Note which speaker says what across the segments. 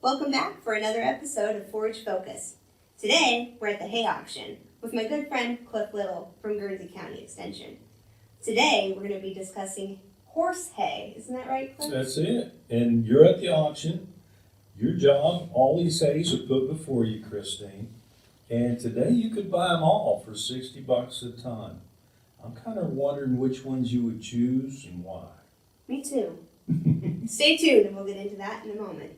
Speaker 1: Welcome back for another episode of Forage Focus. Today, we're at the hay auction with my good friend Clif Little from Guernsey County Extension. Today, we're going to be discussing horse hay. Isn't that right, Clif?
Speaker 2: That's it. And you're at the auction. Your job, all these hays are put before you, Christine. And today you could buy them all for $60 a ton. I'm kind of wondering which ones you would choose and why.
Speaker 1: Me too. Stay tuned and we'll get into that in a moment.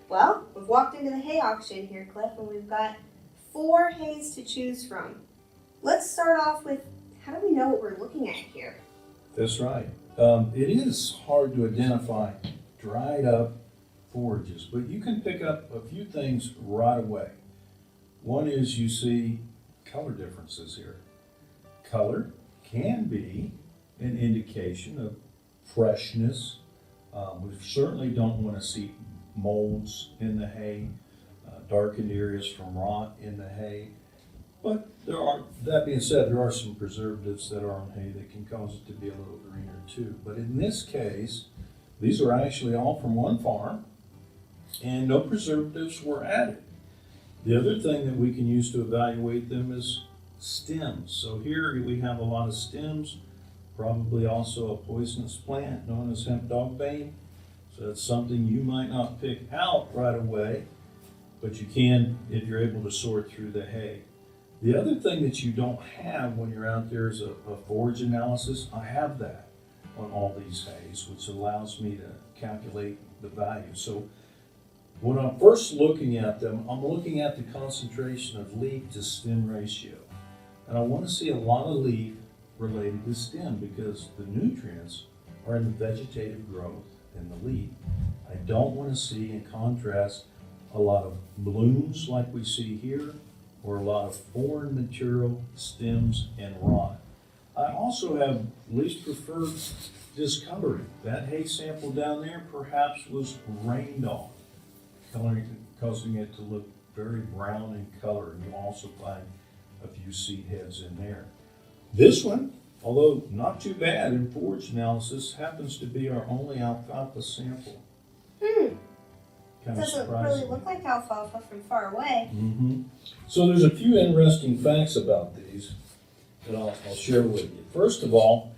Speaker 1: Well, we've walked into the hay auction here, Clif, and we've got 4 hays to choose from. Let's start off with, how do we know what we're looking at here?
Speaker 2: That's right. It is hard to identify dried up forages, but you can pick up a few things right away. One is you see color differences here. Color can be an indication of freshness. We certainly don't want to see molds in the hay, darkened areas from rot in the hay. But that being said, there are some preservatives that are on hay that can cause it to be a little greener too. But in this case, these are actually all from one farm and no preservatives were added. The other thing that we can use to evaluate them is stems. So here we have a lot of stems, probably also a poisonous plant known as hemp dogbane. So that's something you might not pick out right away, but you can if you're able to sort through the hay. The other thing that you don't have when you're out there is a forage analysis. I have that on all these hays, which allows me to calculate the value. So when I'm first looking at them, I'm looking at the concentration of leaf to stem ratio. And I want to see a lot of leaf related to stem because the nutrients are in the vegetative growth in the leaf. I don't want to see, in contrast, a lot of blooms like we see here, or a lot of foreign material, stems, and rot. I also have least preferred discoloring. That hay sample down there perhaps was rained on, causing it to look very brown in color, and you'll also find a few seed heads in there. This one, although not too bad in forage analysis, happens to be our only alfalfa sample. Kind of
Speaker 1: Doesn't
Speaker 2: surprising.
Speaker 1: really look like alfalfa from far away.
Speaker 2: So there's a few interesting facts about these that I'll share with you. First of all,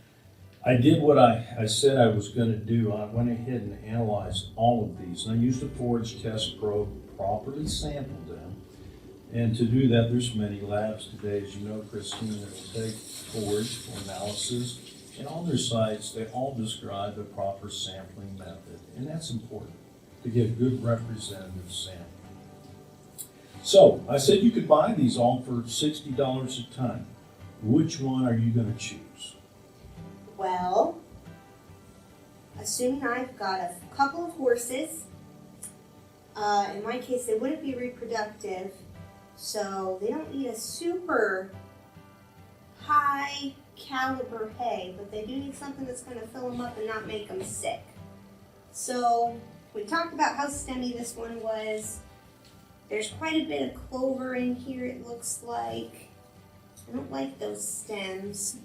Speaker 2: I did what I said I was going to do. I went ahead and analyzed all of these. And I used a forage test probe, properly sampled them. And to do that, there's many labs today, as you know, Christine, that will take forage for analysis. And on their sites, they all describe a proper sampling method. And that's important to get a good representative sample. So I said you could buy these all for $60 a ton. Which one are you going to choose?
Speaker 1: Well, assuming I've got a couple of horses, in my case they wouldn't be reproductive, so they don't need a super high caliber hay, but they do need something that's going to fill them up and not make them sick. So we talked about how stemmy this one was. There's quite a bit of clover in here, it looks like. I don't like those stems.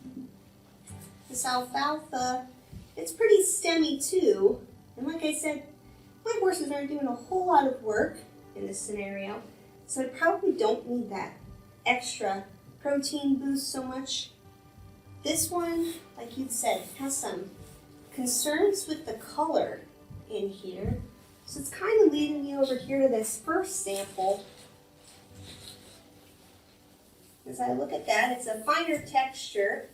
Speaker 1: This alfalfa, it's pretty stemmy too. And like I said, my horses aren't doing a whole lot of work in this scenario, so I probably don't need that extra protein boost so much. This one, like you said, has some concerns with the color in here. So it's kind of leading me over here to this first sample. As I look at that, it's a finer texture.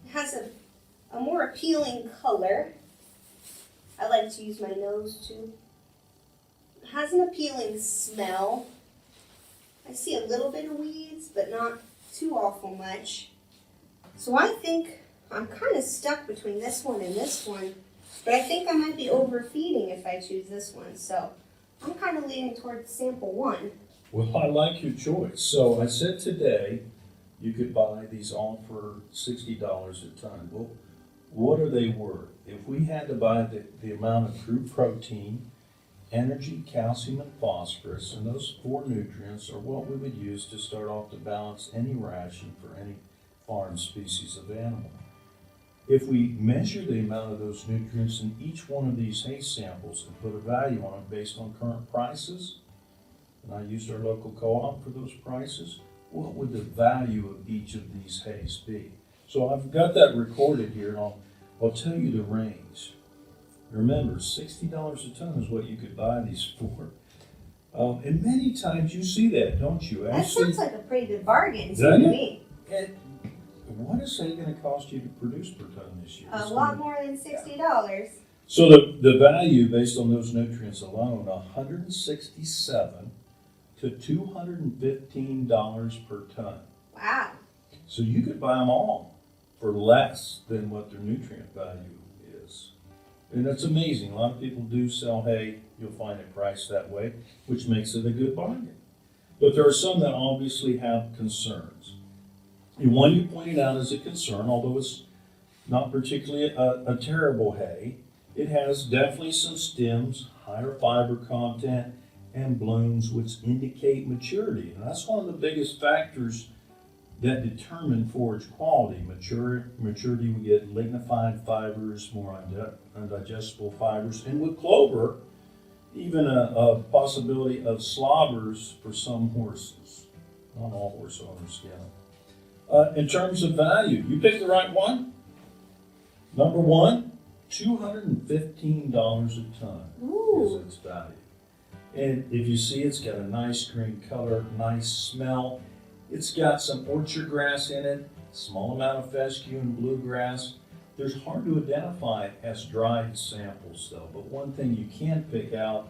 Speaker 1: It has a more appealing color. I like to use my nose too. It has an appealing smell. I see a little bit of weeds, but not too awful much. So I think I'm kind of stuck between this one and this one, but I think I might be overfeeding if I choose this one. So I'm kind of leaning towards sample 1.
Speaker 2: Well, I like your choice. So I said today you could buy these all for $60 a ton. Well, what are they worth? If we had to buy the amount of crude protein, energy, calcium, and phosphorus, and those 4 nutrients are what we would use to start off to balance any ration for any farm species of animal. If we measure the amount of those nutrients in each one of these hay samples and put a value on it based on current prices, and I used our local co-op for those prices, what would the value of each of these hays be? So I've got that recorded here, and I'll tell you the range. Remember, $60 a ton is what you could buy these for. And many times you see that, don't you?
Speaker 1: That sounds like a pretty good bargain to
Speaker 2: Doesn't it?
Speaker 1: me.
Speaker 2: What is it going to cost you to produce per ton this year?
Speaker 1: A lot more than $60.
Speaker 2: So the value based on those nutrients alone, $167 to $215 per ton.
Speaker 1: Wow.
Speaker 2: So you could buy them all for less than what their nutrient value is. And that's amazing. A lot of people do sell hay. You'll find it priced that way, which makes it a good bargain. But there are some that obviously have concerns. And one you pointed out as a concern, although it's not particularly a terrible hay, it has definitely some stems, higher fiber content, and blooms which indicate maturity. And that's one of the biggest factors that determine forage quality. Maturity, we get lignified fibers, more undigestible fibers, and with clover, even a possibility of slobbers for some horses. Not all horse owners get them. In terms of value, you picked the right one. Number 1, $215 a ton is its value. And if you see, it's got a nice green color, nice smell. It's got some orchard grass in it, small amount of fescue and bluegrass. They're hard to identify as dried samples though, but one thing you can pick out,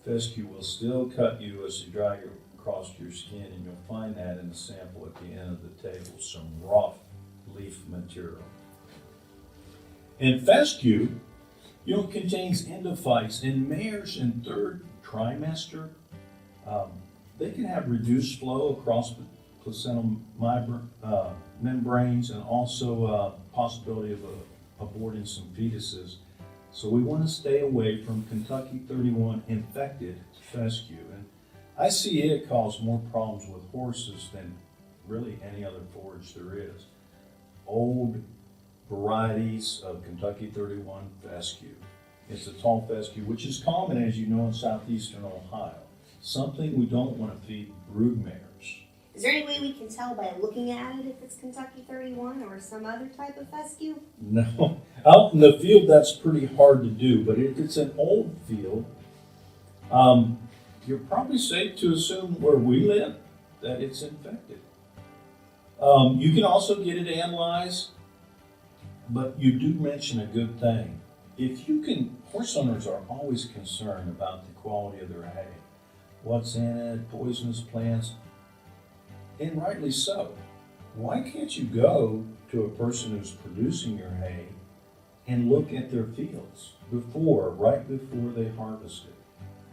Speaker 2: fescue will still cut you as you dry across your skin, and you'll find that in the sample at the end of the table, some rough leaf material. And fescue, contains endophytes, and mares in 3rd trimester, they can have reduced flow across placental membranes, and also possibility of aborting some fetuses. So we want to stay away from Kentucky 31 infected fescue. And I see it cause more problems with horses than really any other forage there is. Old varieties of Kentucky 31 fescue. It's a tall fescue, which is common, as you know, in southeastern Ohio. Something we don't want to feed brood mares.
Speaker 1: Is there any way we can tell by looking at it if it's Kentucky 31 or some other type of fescue?
Speaker 2: No. Out in the field, that's pretty hard to do, but if it's an old field, you're probably safe to assume where we live that it's infected. You can also get it analyzed, but you do mention a good thing. Horse owners are always concerned about the quality of their hay. What's in it, poisonous plants, and rightly so. Why can't you go to a person who's producing your hay and look at their fields right before they harvest it?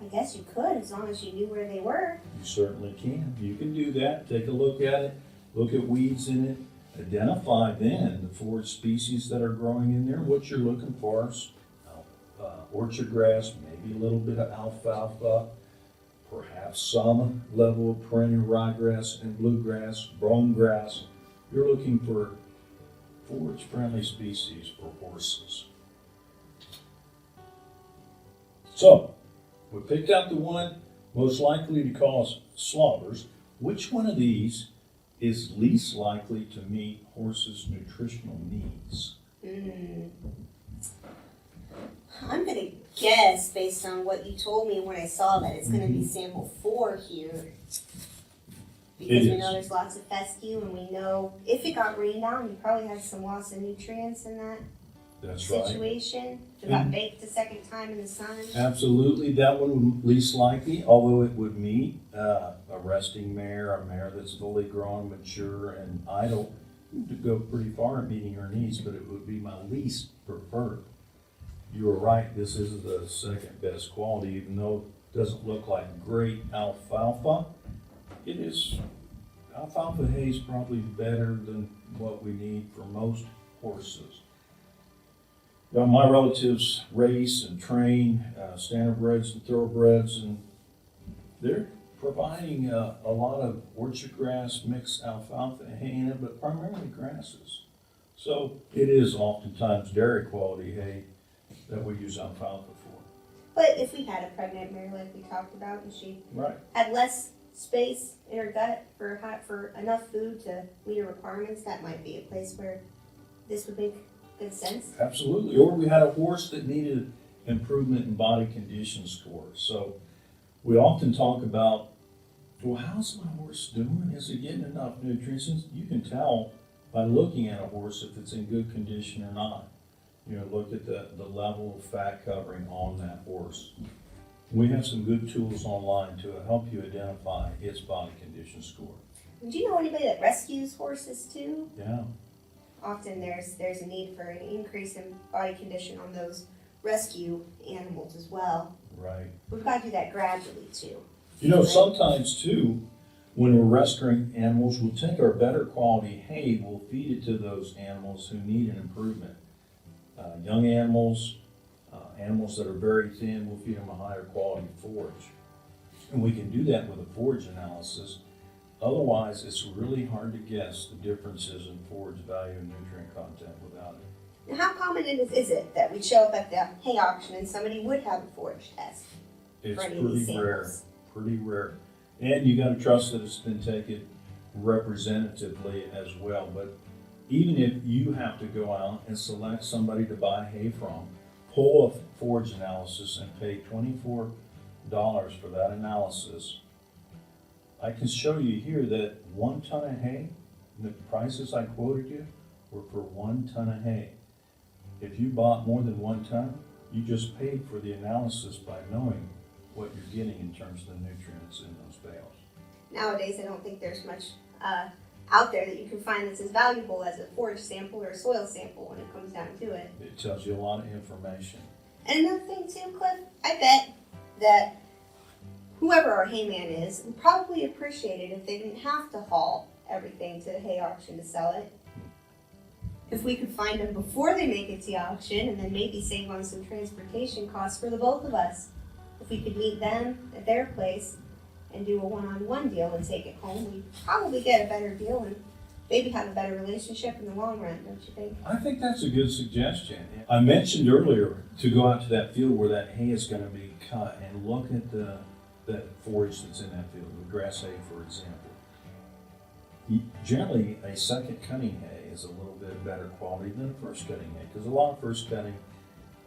Speaker 1: I guess you could, as long as you knew where they were.
Speaker 2: You certainly can. You can do that. Take a look at it, look at weeds in it, identify then the forage species that are growing in there. What you're looking for is orchard grass, maybe a little bit of alfalfa, perhaps some level of perennial ryegrass and bluegrass, brome grass. You're looking for forage-friendly species for horses. So, we picked out the one most likely to cause slobbers. Which one of these is least likely to meet horses' nutritional needs?
Speaker 1: I'm going to guess, based on what you told me and what I saw, that it's going to be sample 4 here. Because we know there's lots of fescue, and we know if it got rained on, you probably had some loss of nutrients in that situation. If it got baked a second time in the sun.
Speaker 2: Absolutely, that one would least likely, although it would meet a resting mare, a mare that's fully grown, mature, and idle, to go pretty far in meeting her needs, but it would be my least preferred. You were right, this is the second best quality, even though doesn't look like great alfalfa. It is, alfalfa hay is probably better than what we need for most horses. Now, my relatives race and train standardbreds and thoroughbreds, and they're providing a lot of orchard grass, mixed alfalfa hay in it, but primarily grasses. So it is oftentimes dairy quality hay that we use alfalfa for.
Speaker 1: But if we had a pregnant mare like we talked about, and she
Speaker 2: Right.
Speaker 1: had less space in her gut for enough food to meet her requirements, that might be a place where this would make good sense.
Speaker 2: Absolutely. Or we had a horse that needed improvement in body condition scores. So we often talk about, well, how's my horse doing? Is he getting enough nutrients? You can tell by looking at a horse if it's in good condition or not. You know, look at the level of fat covering on that horse. We have some good tools online to help you identify its body condition score.
Speaker 1: Do you know anybody that rescues horses too?
Speaker 2: Yeah.
Speaker 1: Often there's a need for an increase in body condition on those rescue animals as well.
Speaker 2: Right.
Speaker 1: We've got to do that gradually too.
Speaker 2: You know, sometimes too, when we're rescuing animals, we'll take our better quality hay, we'll feed it to those animals who need an improvement. Young animals, animals that are very thin, we'll feed them a higher quality forage. And we can do that with a forage analysis. Otherwise, it's really hard to guess the differences in forage value and nutrient content without it.
Speaker 1: Now, how common is it that we show up at the hay auction and somebody would have a forage test?
Speaker 2: It's
Speaker 1: for any of these
Speaker 2: pretty rare,
Speaker 1: samples?
Speaker 2: pretty rare. And you gotta trust that it's been taken representatively as well. But even if you have to go out and select somebody to buy hay from, pull a forage analysis and pay $24 for that analysis, I can show you here that 1 ton of hay, the prices I quoted you were for 1 ton of hay. If you bought more than 1 ton, you just paid for the analysis by knowing what you're getting in terms of the nutrients in those bales.
Speaker 1: Nowadays, I don't think there's much out there that you can find that's as valuable as a forage sample or a soil sample when it comes down to it.
Speaker 2: It tells you a lot of information.
Speaker 1: And another thing too, Cliff, I bet that whoever our hayman is would probably appreciate it if they didn't have to haul everything to the hay auction to sell it. If we could find them before they make it to the auction and then maybe save on some transportation costs for the both of us. If we could meet them at their place and do a one-on-one deal and take it home, we'd probably get a better deal and maybe have a better relationship in the long run, don't you think?
Speaker 2: I think that's a good suggestion. I mentioned earlier to go out to that field where that hay is going to be cut and look at that forage that's in that field, the grass hay, for example. Generally, a second cutting hay is a little bit better quality than a first cutting hay because a lot of first cutting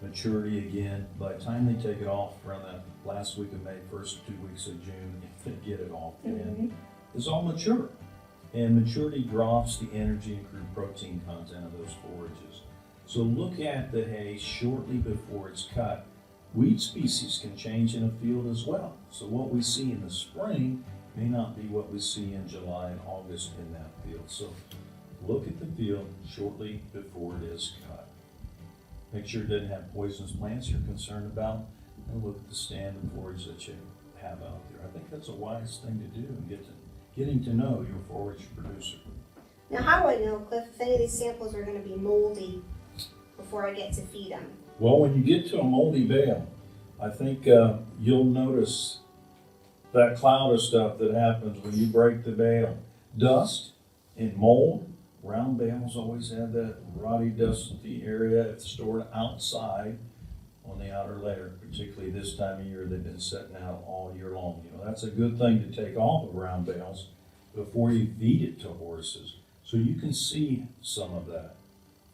Speaker 2: maturity, again, by the time they take it off around that last week of May, first 2 weeks of June, if they get it off in, is all mature. And maturity drops the energy and crude protein content of those forages. So look at the hay shortly before it's cut. Weed species can change in a field as well. So what we see in the spring may not be what we see in July and August in that field. So look at the field shortly before it is cut. Make sure it doesn't have poisonous plants you're concerned about, and look at the stand of forage that you have out there. I think that's a wise thing to do, and getting to know your forage producer.
Speaker 1: Now, how do I know, Cliff, if any of these samples are going to be moldy before I get to feed them?
Speaker 2: Well, when you get to a moldy bale, I think you'll notice that cloud of stuff that happens when you break the bale. Dust and mold. Round bales always have that rotty, dusty area if stored outside on the outer layer, particularly this time of year. They've been sitting out all year long. You know, that's a good thing to take off of round bales before you feed it to horses, so you can see some of that.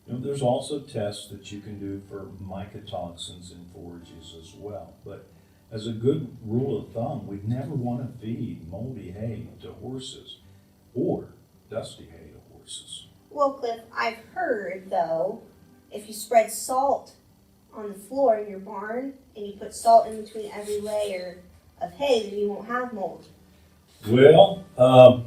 Speaker 2: You know, there's also tests that you can do for mycotoxins in forages as well. But as a good rule of thumb, we never want to feed moldy hay to horses or dusty hay to horses.
Speaker 1: Well, Cliff, I've heard, though, if you spread salt on the floor in your barn and you put salt in between every layer of hay, then you won't have mold.
Speaker 2: Well, the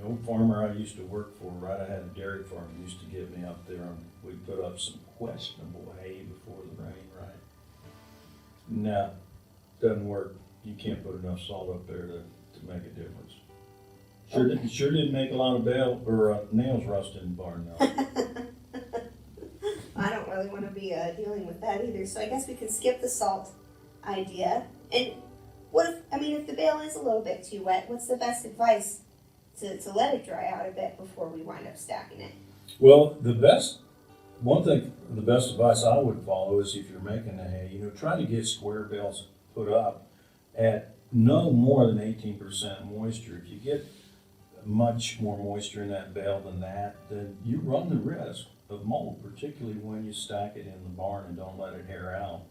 Speaker 2: old farmer I used to work for, right, I had a dairy farm, used to get me up there and we'd put up some questionable hay before the rain, right? Now, doesn't work. You can't put enough salt up there to make a difference. Sure didn't make a lot of nails rust in the barn though.
Speaker 1: I don't really want to be dealing with that either, so I guess we can skip the salt idea. And if the bale is a little bit too wet, what's the best advice to let it dry out a bit before we wind up stacking it?
Speaker 2: Well, the best advice I would follow is if you're making the hay, try to get square bales put up at no more than 18% moisture. If you get much more moisture in that bale than that, then you run the risk of mold, particularly when you stack it in the barn and don't let it air out.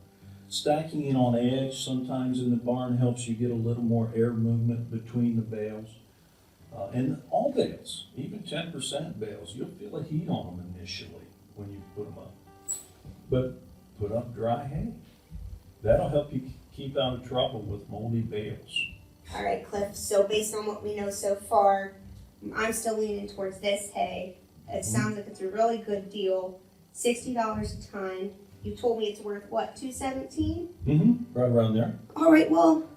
Speaker 2: Stacking it on edge sometimes in the barn helps you get a little more air movement between the bales. And all bales, even 10% bales, you'll feel a heat on them initially when you put them up. But put up dry hay. That'll help you keep out of trouble with moldy bales.
Speaker 1: All right, Cliff, so based on what we know so far, I'm still leaning towards this hay. It sounds like it's a really good deal. $60 a ton. You told me it's worth what, $217?
Speaker 2: Right around there.
Speaker 1: All right, well,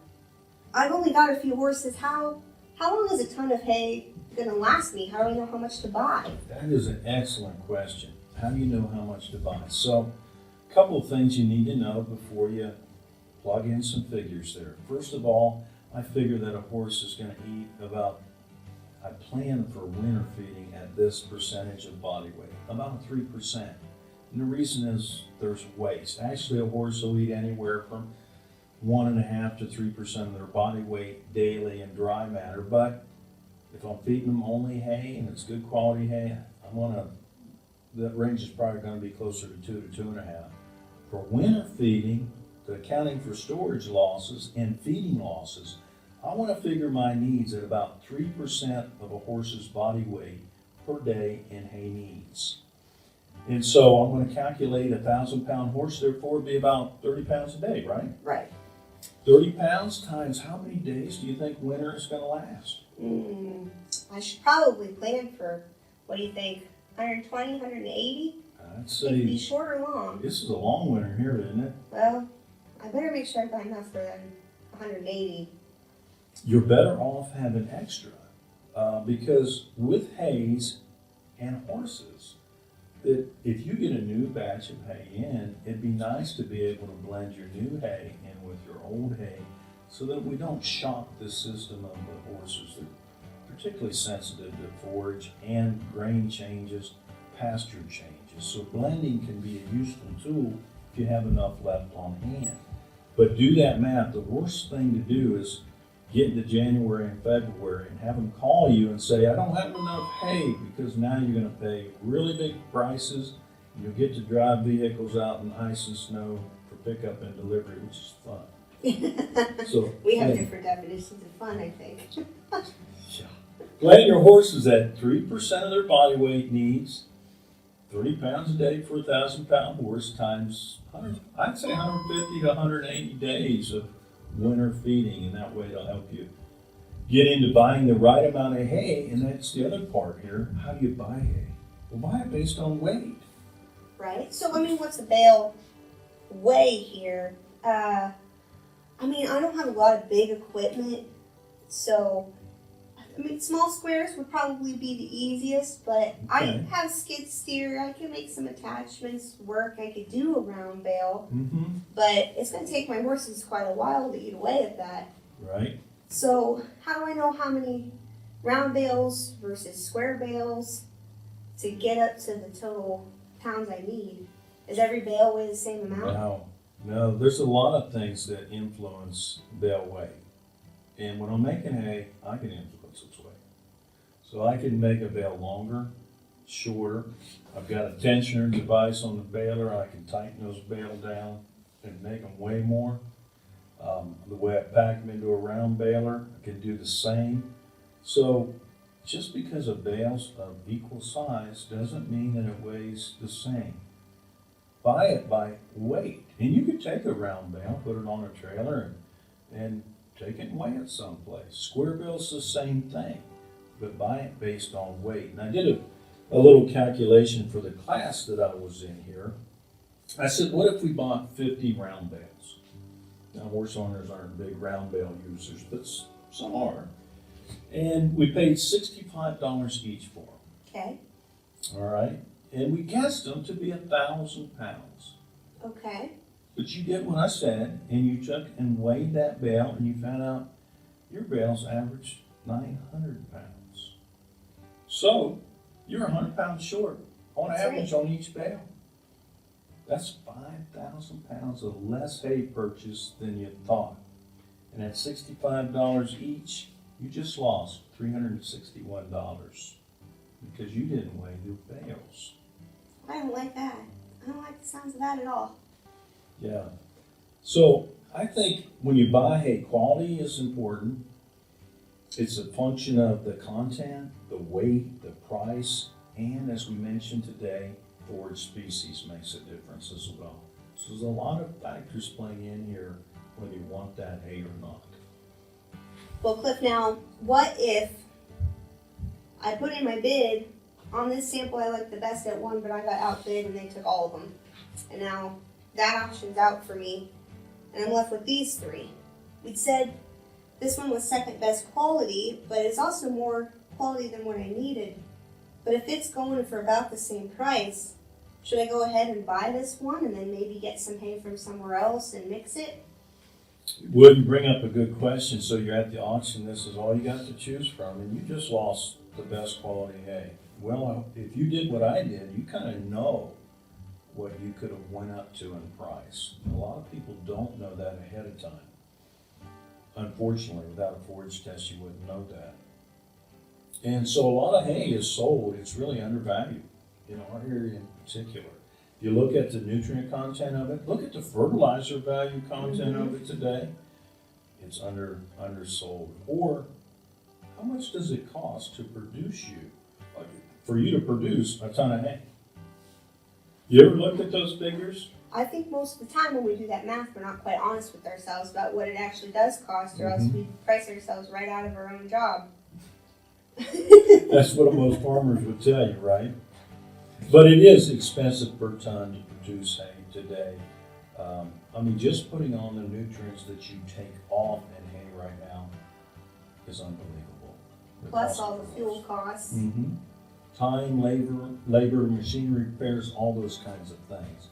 Speaker 1: I've only got a few horses. How long is a ton of hay gonna last me? How do I know how much to buy?
Speaker 2: That is an excellent question. How do you know how much to buy? So, a couple of things you need to know before you plug in some figures there. First of all, I figure that a horse is going to eat I plan for winter feeding at this percentage of body weight, about 3%. And the reason is there's waste. Actually, a horse will eat anywhere from 1.5% to 3% of their body weight daily in dry matter. But if I'm feeding them only hay and it's good quality hay, that range is probably going to be closer to 2 to 2.5. For winter feeding, accounting for storage losses and feeding losses, I want to figure my needs at about 3% of a horse's body weight per day in hay needs. And so I'm going to calculate a 1,000-pound horse, therefore it'd be about 30 pounds a day, right?
Speaker 1: Right.
Speaker 2: 30 pounds times how many days do you think winter is going to last?
Speaker 1: I should probably plan for, what do you think, 120, 180?
Speaker 2: I'd
Speaker 1: It
Speaker 2: say
Speaker 1: could be short or long.
Speaker 2: this is a long winter here, isn't it?
Speaker 1: Well, I better make sure I've got enough for 180.
Speaker 2: You're better off having extra because with hays and horses, that if you get a new batch of hay in, it'd be nice to be able to blend your new hay in with your old hay so that we don't shock the system of the horses. They're particularly sensitive to forage and grain changes, pasture changes. So blending can be a useful tool if you have enough left on hand. But do that math. The worst thing to do is get into January and February and have them call you and say, I don't have enough hay, because now you're going to pay really big prices. And you'll get to drive vehicles out in ice and snow for pickup and delivery, which is fun. So
Speaker 1: We have different definitions of fun, I think.
Speaker 2: yeah. Plan your horses at 3% of their body weight needs, 30 pounds a day for a 1,000-pound horse times, I'd say 150 to 180 days of winter feeding, and that way it'll help you get into buying the right amount of hay. And that's the other part here. How do you buy hay? Well, buy it based on weight.
Speaker 1: Right? So, what's the bale weigh here? I don't have a lot of big equipment, so small squares would probably be the easiest, but I have skid steer. I can make some attachments work. I could do a round bale, but it's going to take my horses quite a while to eat away at that.
Speaker 2: Right.
Speaker 1: So how do I know how many round bales versus square bales to get up to the total pounds I need? Is every bale weigh the same amount?
Speaker 2: No, there's a lot of things that influence bale weight. And when I'm making hay, I can influence its weight. So I can make a bale longer, shorter. I've got a tensioner device on the baler. I can tighten those bale down and make them weigh more. The way I pack them into a round baler, I can do the same. So just because a bale's of equal size doesn't mean that it weighs the same. Buy it by weight. And you could take a round bale, put it on a trailer, and take it and weigh it someplace. Square bale's the same thing, but buy it based on weight. And I did a little calculation for the class that I was in here. I said, what if we bought 50 round bales? Now, horse owners aren't big round bale users, but some are. And we paid $65 each for them.
Speaker 1: Okay.
Speaker 2: All right. And we guessed them to be 1,000 pounds.
Speaker 1: Okay.
Speaker 2: But you did what I said, and you took and weighed that bale, and you found out your bales averaged 900 pounds. So you're 100 pounds short on
Speaker 1: That's
Speaker 2: average on each bale. That's 5,000 pounds of less hay purchased than you thought. And at $65 each, you just lost $361 because you didn't weigh the bales.
Speaker 1: I don't like that. I don't like the sounds of that at all.
Speaker 2: Yeah. So I think when you buy hay, quality is important. It's a function of the content, the weight, the price, and as we mentioned today, forage species makes a difference as well. So there's a lot of factors playing in here whether you want that hay or not.
Speaker 1: Well, Cliff, now, what if I put in my bid on this sample I liked the best at one, but I got outbid and they took all of them. And now that option's out for me, and I'm left with these three. We'd said this one was second best quality, but it's also more quality than what I needed. But if it's going for about the same price, should I go ahead and buy this one and then maybe get some hay from somewhere else and mix it?
Speaker 2: Wouldn't bring up a good question. So you're at the auction, this is all you got to choose from, and you just lost the best quality hay. Well, if you did what I did, you kind of know what you could have went up to in price. A lot of people don't know that ahead of time. Unfortunately, without a forage test, you wouldn't know that. And so a lot of hay is sold, it's really undervalued in our area in particular. If you look at the nutrient content of it, look at the fertilizer value content of it today, it's undersold. Or how much does it cost to produce for you to produce a ton of hay? You ever looked at those figures?
Speaker 1: I think most of the time when we do that math, we're not quite honest with ourselves about what it actually does cost, or else we price ourselves right out of our own job.
Speaker 2: That's what most farmers would tell you, right? But it is expensive per ton to produce hay today. I mean, just putting on the nutrients that you take off in hay right now is unbelievable.
Speaker 1: Plus all the fuel costs.
Speaker 2: Mm-hmm. Time, labor, machinery repairs, all those kinds of things.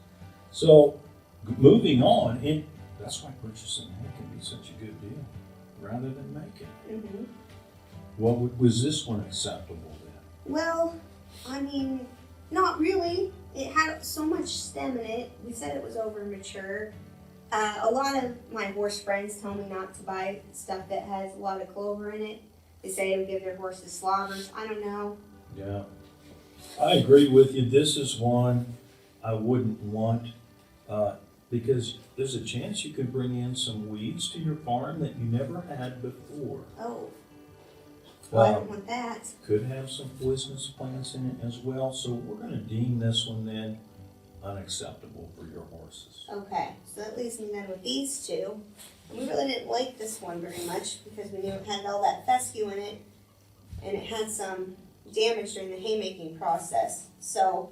Speaker 2: So, moving on, that's why purchasing hay can be such a good deal, rather than making it.
Speaker 1: Mm-hmm.
Speaker 2: What was this one acceptable then?
Speaker 1: Well, I mean, not really. It had so much stem in it. We said it was over mature. A lot of my horse friends tell me not to buy stuff that has a lot of clover in it. They say it would give their horses slobbers. I don't know.
Speaker 2: Yeah, I agree with you. This is one I wouldn't want because there's a chance you could bring in some weeds to your farm that you never had before.
Speaker 1: Oh, well, I don't want that.
Speaker 2: Could have some poisonous plants in it as well, so we're going to deem this one then unacceptable for your horses.
Speaker 1: Okay, so that leaves me then with these two. And we really didn't like this one very much because we knew it had all that fescue in it, and it had some damage during the haymaking process. So,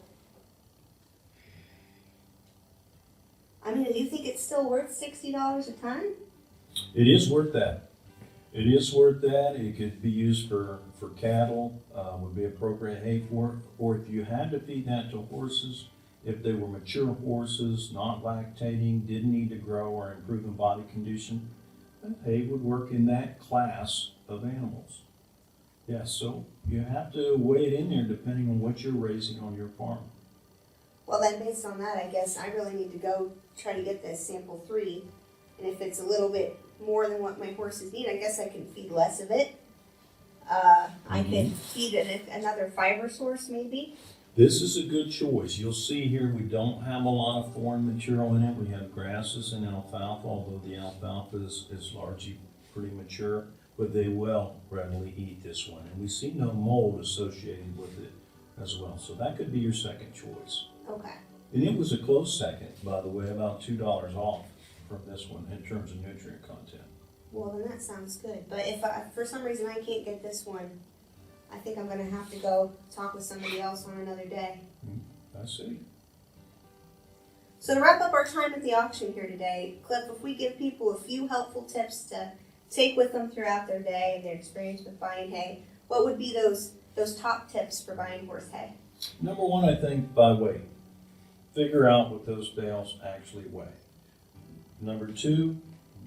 Speaker 1: I mean, do you think it's still worth $60 a ton?
Speaker 2: It is worth that. It is worth that. It could be used for cattle, would be appropriate hay for it. Or if you had to feed that to horses, if they were mature horses, not lactating, didn't need to grow or improve in body condition, then hay would work in that class of animals. Yeah, so you have to weigh it in there depending on what you're raising on your farm.
Speaker 1: Well, then based on that, I guess I really need to go try to get this sample 3. And if it's a little bit more than what my horses need, I guess I can feed less of it. I could feed it another fiber source maybe.
Speaker 2: This is a good choice. You'll see here we don't have a lot of foreign material in it. We have grasses and alfalfa, although the alfalfa is largely pretty mature, but they will readily eat this one. And we see no mold associated with it as well. So that could be your second choice.
Speaker 1: Okay.
Speaker 2: And it was a close second, by the way, about $2 off from this one in terms of nutrient content.
Speaker 1: Well, then that sounds good. But if for some reason I can't get this one, I think I'm going to have to go talk with somebody else on another day.
Speaker 2: I see.
Speaker 1: So to wrap up our time at the auction here today, Cliff, if we give people a few helpful tips to take with them throughout their day and their experience with buying hay, what would be those top tips for buying horse hay?
Speaker 2: Number one, I think by weight. Figure out what those bales actually weigh. Number two,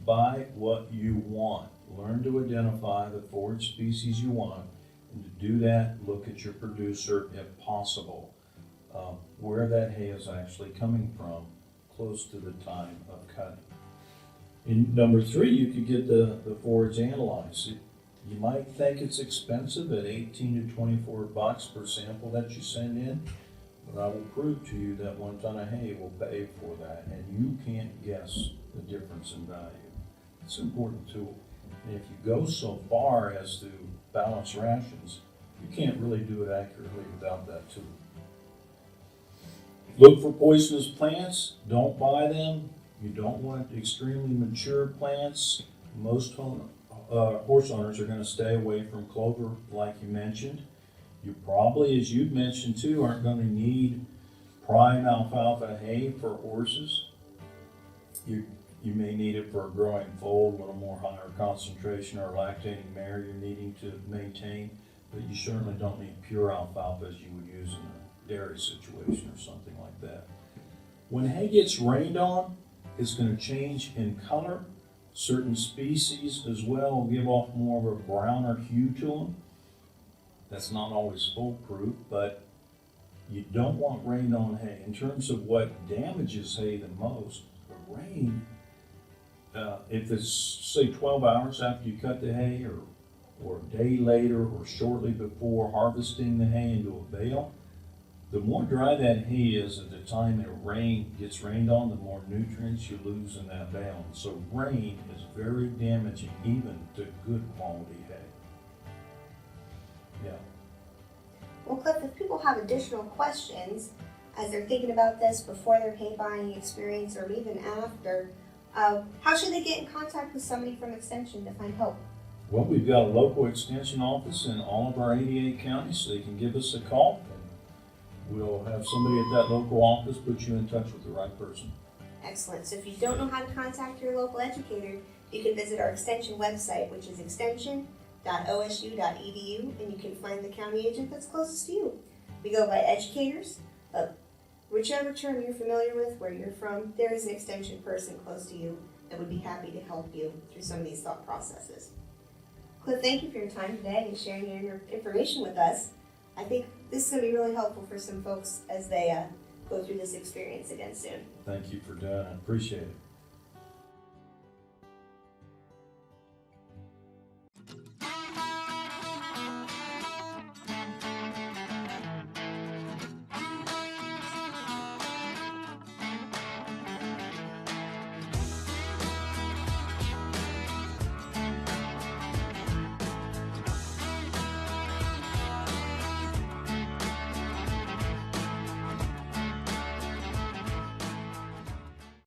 Speaker 2: buy what you want. Learn to identify the forage species you want, and to do that, look at your producer if possible, where that hay is actually coming from, close to the time of cutting. And number three, you could get the forage analyzed. You might think it's expensive at 18 to 24 bucks per sample that you send in, but I will prove to you that 1 ton of hay will pay for that, and you can't guess the difference in value. It's an important tool. And if you go so far as to balance rations, you can't really do it accurately without that tool. Look for poisonous plants. Don't buy them. You don't want extremely mature plants. Most horse owners are going to stay away from clover, like you mentioned. You probably, as you've mentioned too, aren't going to need prime alfalfa hay for horses. You may need it for a growing foal, a little more higher concentration, or a lactating mare you're needing to maintain, but you certainly don't need pure alfalfa as you would use in a dairy situation or something like that. When hay gets rained on, it's going to change in color. Certain species as well will give off more of a browner hue to them. That's not always foolproof, but you don't want rain on hay. In terms of what damages hay the most, the rain, if it's say 12 hours after you cut the hay, or a day later, or shortly before harvesting the hay into a bale, the more dry that hay is at the time it gets rained on, the more nutrients you lose in that bale. So rain is very damaging even to good quality hay. Yeah.
Speaker 1: Well, Cliff, if people have additional questions as they're thinking about this before their hay buying experience or even after, how should they get in contact with somebody from Extension to find help?
Speaker 2: Well, we've got a local extension office in all of our 88 counties, so they can give us a call. We'll have somebody at that local office put you in touch with the right person.
Speaker 1: Excellent. So if you don't know how to contact your local educator, you can visit our Extension website, which is extension.osu.edu, and you can find the county agent that's closest to you. We go by educators, but whichever term you're familiar with, where you're from, there is an Extension person close to you that would be happy to help you through some of these thought processes. Cliff, thank you for your time today and sharing your information with us. I think this is going to be really helpful for some folks as they go through this experience again soon.
Speaker 2: Thank you for doing it. I appreciate it.